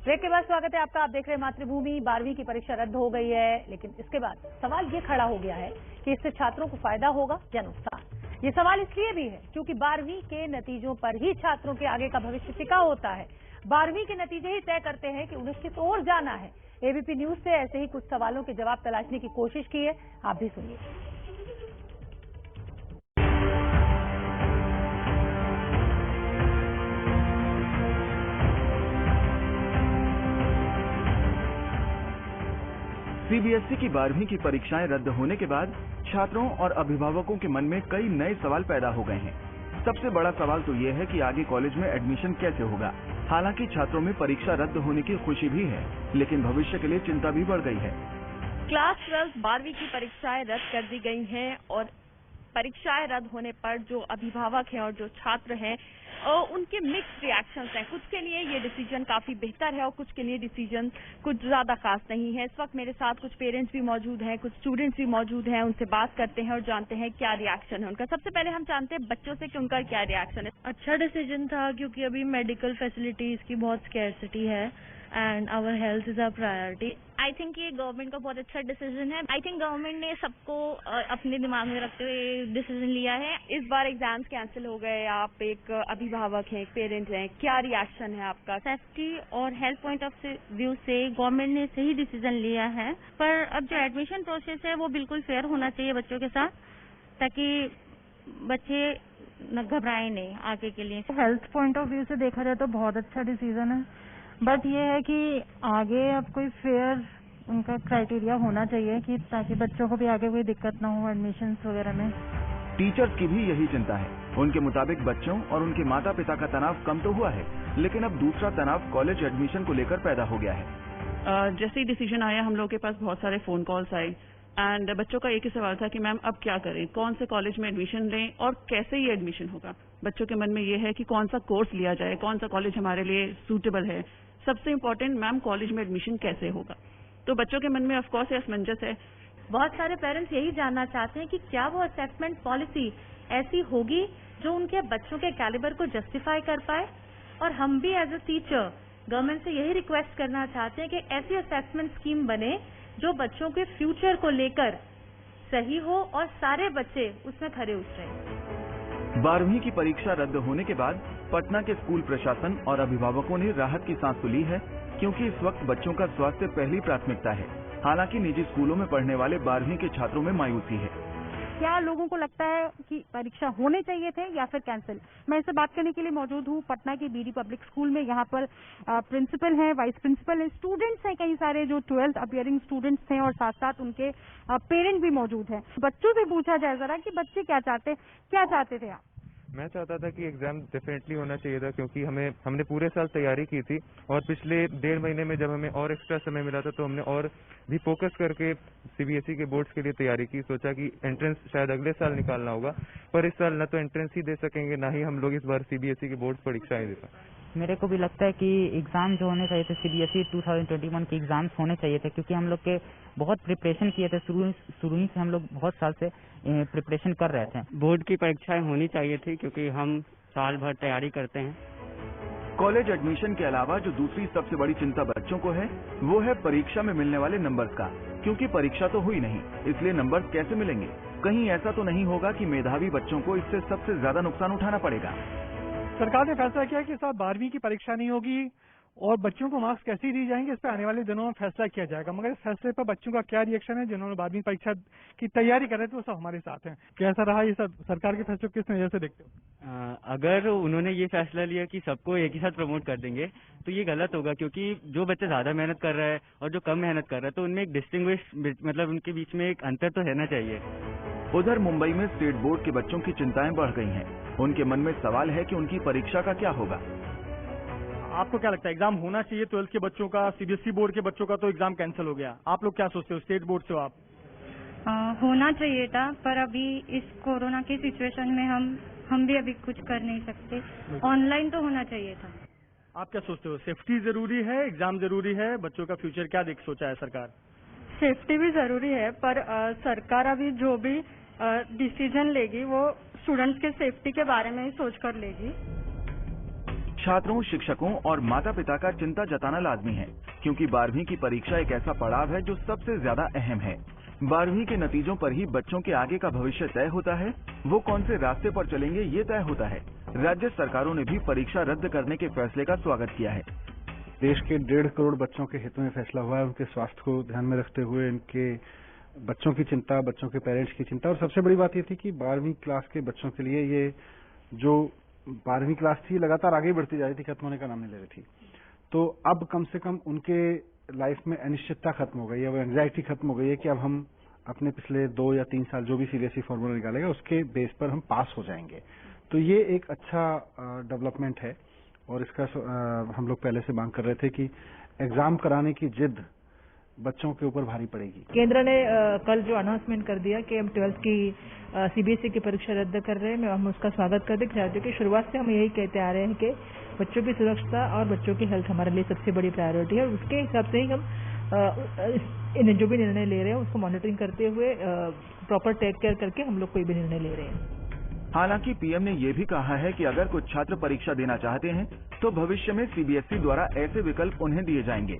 Break के बाद स्वागत है आपका। आप देख रहे हैं मातृभूमि। 12वीं की परीक्षा रद्द हो गई है, लेकिन इसके बाद सवाल ये खड़ा हो गया है कि इससे छात्रों को फायदा होगा या नुकसान। ये सवाल इसलिए भी है क्योंकि 12वीं के नतीजों पर ही छात्रों के आगे का भविष्य टिका होता है। 12वीं के नतीजे ही तय करते हैं कि उन्हें किस ओर जाना है। एबीपी न्यूज से ऐसे ही कुछ सवालों के जवाब तलाशने की कोशिश की है, आप भी सुनिए। सीबीएसई की 12वीं की परीक्षाएं रद्द होने के बाद छात्रों और अभिभावकों के मन में कई नए सवाल पैदा हो गए हैं। सबसे बड़ा सवाल तो ये है कि आगे कॉलेज में एडमिशन कैसे होगा। हालांकि छात्रों में परीक्षा रद्द होने की खुशी भी है, लेकिन भविष्य के लिए चिंता भी बढ़ गई है। क्लास 12 12वीं की परीक्षाएं रद्द कर दी गई हैं और परीक्षाएं रद्द होने पर जो अभिभावक हैं और जो छात्र हैं उनके मिक्स्ड रिएक्शंस हैं। कुछ के लिए ये डिसीजन काफी बेहतर है और कुछ के लिए डिसीजन कुछ ज्यादा खास नहीं है। इस वक्त मेरे साथ कुछ पेरेंट्स भी मौजूद हैं, कुछ स्टूडेंट्स भी मौजूद हैं। उनसे बात करते हैं और जानते हैं क्या रिएक्शन है उनका। सबसे पहले हम जानते हैं बच्चों से कि उनका क्या रिएक्शन है। अच्छा डिसीजन था क्योंकि अभी मेडिकल फैसिलिटीज की बहुत स्कैर्सिटी है and our health is a priority. I think ये गवर्नमेंट का बहुत अच्छा डिसीजन है। आई थिंक गवर्नमेंट ने सबको अपने दिमाग में रखते हुए डिसीजन लिया है। इस बार एग्जाम्स कैंसिल हो गए, आप एक अभिभावक हैं, एक पेरेंट हैं, क्या रिएक्शन है आपका? सेफ्टी और हेल्थ पॉइंट ऑफ व्यू से गवर्नमेंट ने सही डिसीजन लिया है, पर अब जो एडमिशन प्रोसेस है वो बिल्कुल फेयर होना चाहिए बच्चों के साथ, ताकि बच्चे न घबराए नहीं आगे के लिए। हेल्थ पॉइंट ऑफ व्यू से देखा जाए तो बहुत अच्छा डिसीजन है, बट ये है कि आगे अब कोई फेयर उनका क्राइटेरिया होना चाहिए कि ताकि बच्चों को भी आगे कोई दिक्कत ना हो एडमिशन वगैरह में। टीचर्स की भी यही चिंता है। उनके मुताबिक बच्चों और उनके माता पिता का तनाव कम तो हुआ है, लेकिन अब दूसरा तनाव कॉलेज एडमिशन को लेकर पैदा हो गया है। जैसे ही डिसीजन आया हम लोग के पास बहुत सारे फोन कॉल्स आए एंड बच्चों का एक ही सवाल था कि मैम अब क्या करें, कौन से कॉलेज में एडमिशन लें और कैसे ये एडमिशन होगा। बच्चों के मन में ये है कि कौन सा कोर्स लिया जाए, कौन सा कॉलेज हमारे लिए सूटेबल है। सबसे इम्पोर्टेंट मैम कॉलेज में एडमिशन कैसे होगा। तो बच्चों के मन में ऑफकोर्स असमंजस है। बहुत सारे पेरेंट्स यही जानना चाहते हैं कि क्या वो असेसमेंट पॉलिसी ऐसी होगी जो उनके बच्चों के कैलिबर को जस्टिफाई कर पाए। और हम भी एज अ टीचर गवर्नमेंट से यही रिक्वेस्ट करना चाहते हैं कि ऐसी असेसमेंट स्कीम बने जो बच्चों के फ्यूचर को लेकर सही हो और सारे बच्चे उसमें खरे उतरें। 12वीं की परीक्षा रद्द होने के बाद पटना के स्कूल प्रशासन और अभिभावकों ने राहत की सांस तो ली है, क्योंकि इस वक्त बच्चों का स्वास्थ्य पहली प्राथमिकता है। हालांकि निजी स्कूलों में पढ़ने वाले 12वीं के छात्रों में मायूसी है। क्या लोगों को लगता है कि परीक्षा होने चाहिए थे या फिर कैंसिल? मैं इससे बात करने के लिए मौजूद हूँ पटना की बीडी पब्लिक स्कूल में। यहाँ पर प्रिंसिपल हैं, वाइस प्रिंसिपल हैं, स्टूडेंट्स हैं, कई सारे जो 12th अपियरिंग स्टूडेंट्स हैं और साथ साथ उनके पेरेंट भी मौजूद हैं। बच्चों से पूछा जाए जरा कि बच्चे क्या चाहते थे आप? मैं चाहता था कि एग्जाम डेफिनेटली होना चाहिए था, क्योंकि हमने पूरे साल तैयारी की थी और पिछले 1.5 महीने में जब हमें और एक्स्ट्रा समय मिला था तो हमने और भी फोकस करके सीबीएसई के बोर्ड्स के लिए तैयारी की। सोचा कि एंट्रेंस शायद अगले साल निकालना होगा, पर इस साल न तो एंट्रेंस ही दे सकेंगे, ना ही हम लोग इस बार सीबीएसई के बोर्ड परीक्षाएं दे पाएंगे। मेरे को भी लगता है कि एग्जाम जो होने चाहिए थे सीबीएसई 2021 के एग्जाम्स होने चाहिए थे, क्योंकि हम लोग के बहुत प्रिपरेशन किए थे। शुरू ही से हम लोग बहुत साल से प्रिपरेशन कर रहे थे। बोर्ड की परीक्षाएं होनी चाहिए थी क्योंकि हम साल भर तैयारी करते हैं। कॉलेज एडमिशन के अलावा जो दूसरी सबसे बड़ी चिंता बच्चों को है वो है परीक्षा में मिलने वाले नंबर्स का, क्योंकि परीक्षा तो हुई नहीं, इसलिए नंबर्स कैसे मिलेंगे। कहीं ऐसा तो नहीं होगा कि मेधावी बच्चों को इससे सबसे ज्यादा नुकसान उठाना पड़ेगा। सरकार ने फैसला किया कि इस बार 12वीं की परीक्षा नहीं होगी और बच्चों को मार्क्स कैसे दी जाएंगे इस पर आने वाले दिनों में फैसला किया जाएगा। मगर इस फैसले पर बच्चों का क्या रिएक्शन है? जिन्होंने 12वीं परीक्षा की तैयारी कर रहे थे वो सब हमारे साथ हैं। कैसा रहा ये सब सरकार के फैसले किस नजर से देखते हो? अगर उन्होंने ये फैसला लिया कि सबको एक ही साथ प्रमोट कर देंगे तो ये गलत होगा, क्योंकि जो बच्चा ज्यादा मेहनत कर रहा है और जो कम मेहनत कर रहा है तो उनमें एक डिस्टिंग्विश मतलब उनके बीच में एक अंतर तो रहना चाहिए। उधर मुंबई में स्टेट बोर्ड के बच्चों की चिंताएं बढ़ गई हैं। उनके मन में सवाल है कि उनकी परीक्षा का क्या होगा। आपको क्या लगता है एग्जाम होना चाहिए 12th के बच्चों का? सीबीएसई बोर्ड के बच्चों का तो एग्जाम कैंसिल हो गया, आप लोग क्या सोचते हो? स्टेट बोर्ड से हो आप? होना चाहिए था, पर अभी इस कोरोना की सिचुएशन में हम भी अभी कुछ कर नहीं सकते। ऑनलाइन तो होना चाहिए था। आप क्या सोचते हो? सेफ्टी जरूरी है, एग्जाम जरूरी है, बच्चों का फ्यूचर क्या सोचा है सरकार? सेफ्टी भी जरूरी है, पर सरकार अभी जो भी डिसीजन लेगी वो स्टूडेंट्स के सेफ्टी के बारे में ही सोच कर लेगी। छात्रों, शिक्षकों और माता पिता का चिंता जताना लाजमी है, क्योंकि 12वीं की परीक्षा एक ऐसा पड़ाव है जो सबसे ज्यादा अहम है। 12वीं के नतीजों पर ही बच्चों के आगे का भविष्य तय होता है। वो कौन से रास्ते पर चलेंगे ये तय होता है। राज्य सरकारों ने भी परीक्षा रद्द करने के फैसले का स्वागत किया है। देश के 1.5 करोड़ बच्चों के हित में फैसला हुआ है। उनके स्वास्थ्य को ध्यान में रखते हुए इनके बच्चों की चिंता, बच्चों के पेरेंट्स की चिंता, और सबसे बड़ी बात ये थी कि 12वीं क्लास के बच्चों के लिए ये जो 12वीं क्लास थी लगातार आगे बढ़ती जा रही थी, खत्म होने का नाम नहीं ले रही थी। तो अब कम से कम उनके लाइफ में अनिश्चितता खत्म हो गई है, वो एंग्जाइटी खत्म हो गई है कि अब हम अपने पिछले 2 या 3 साल जो भी सीबीएसई फॉर्मूला निकालेगा उसके बेस पर हम पास हो जाएंगे। तो ये एक अच्छा डेवलपमेंट है और इसका हम लोग पहले से मांग कर रहे थे कि एग्जाम कराने की जिद बच्चों के ऊपर भारी पड़ेगी। केंद्र ने कल जो अनाउंसमेंट कर दिया कि हम 12th की सीबीएसई की परीक्षा रद्द कर रहे हैं, हम उसका स्वागत करते हैं। राज्य की शुरुआत से हम यही कहते आ रहे हैं कि बच्चों की सुरक्षा और बच्चों की हेल्थ हमारे लिए सबसे बड़ी प्रायोरिटी है। उसके हिसाब से ही हम जो भी निर्णय ले रहे हैं उसको मॉनिटरिंग करते हुए प्रॉपर टेक केयर करके हम लोग कोई भी निर्णय ले रहे हैं। हालांकि पीएम ने ये भी कहा है कि अगर कुछ छात्र परीक्षा देना चाहते हैं तो भविष्य में सीबीएसई द्वारा ऐसे विकल्प उन्हें दिए जाएंगे।